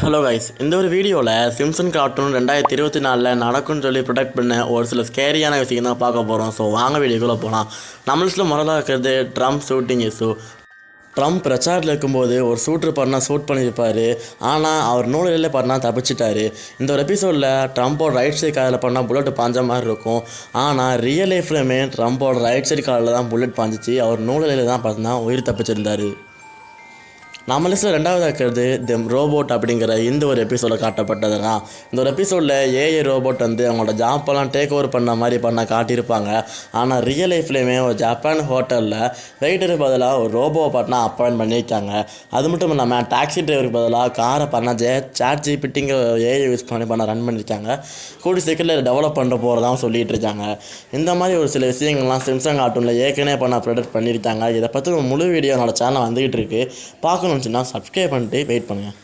Hello guys, இந்த ஒரு வீடியோவில் சிம்சன் கார்ட்டூன் 2024 நடக்கும்னு சொல்லி ப்ரொடக்ட் பண்ண ஒரு சில ஸ்கேரியான விஷயம் தான் பார்க்க போகிறோம். ஸோ வாங்க வீடியோக்குள்ளே போகலாம். நம்மளுக்கு முதல்ல இருக்கிறது ட்ரம்ப் ஷூட்டிங் இஷ்யூ. ட்ரம்ப் பிரச்சாரத்தில் இருக்கும்போது ஒரு ஷூட்டர் பண்ணால் ஷூட் பண்ணியிருப்பார். ஆனால் அவர் நூலிலே பண்ணால் தப்பிச்சிட்டாரு. இந்த ஒரு எபிசோடில் ட்ரம்ப்போட ரைட் சைட் காதில் பண்ணால் புல்லட் பாஞ்ச மாதிரி இருக்கும். ஆனால் ரியல் லைஃப்லையுமே ட்ரம்ப்போட ரைட் சைட் காதில் தான் புல்லட் பாஞ்சிச்சு. அவர் நூலிலே தான் பார்த்தா உயிர் தப்பிச்சிருந்தார். நம்ம லிஸ்ட்டில் ரெண்டாவது இருக்கிறது ரோபோட் அப்படிங்கிற இந்த ஒரு எபிசோடில் காட்டப்பட்டதுன்னா, இந்த ஒரு எபிசோடில் ஏஐ ரோபோட் அவங்களோட ஜாப்பெல்லாம் டேக் ஓவர் பண்ண மாதிரி காட்டியிருப்பாங்க. ஆனால் ரியல் லைஃப்லேயுமே ஒரு ஜப்பான் ஹோட்டலில் வெயிட்டருக்கு பதிலாக ஒரு ரோபோவை பார்த்தா அப்பாயின்ட் பண்ணியிருக்காங்க. அது மட்டும் இல்லாமல் டாக்ஸி டிரைவருக்கு பதிலாக காரை பண்ண சாட் ஜிபிடிங்கிற ஏஐ யூஸ் பண்ணி ரன் பண்ணியிருக்காங்க. கூடி சீக்கிரத்தில் டெவலப் பண்ண போகிறதாகவும் சொல்லிகிட்டு இருக்காங்க. இந்த மாதிரி ஒரு சில விஷயங்கள்லாம் சிம்சன் கார்ட்டூனில் ஏற்கனவே ப்ரொடக்ட் பண்ணியிருக்காங்க. இதை பற்றி ஒரு முழு வீடியோ என்னோட சேனல் வந்துக்கிட்டு இருக்குது. பார்க்கணும் சப்ஸ்கிரைப் பண்ணிட்டு வெயிட் பண்ணுங்கள்.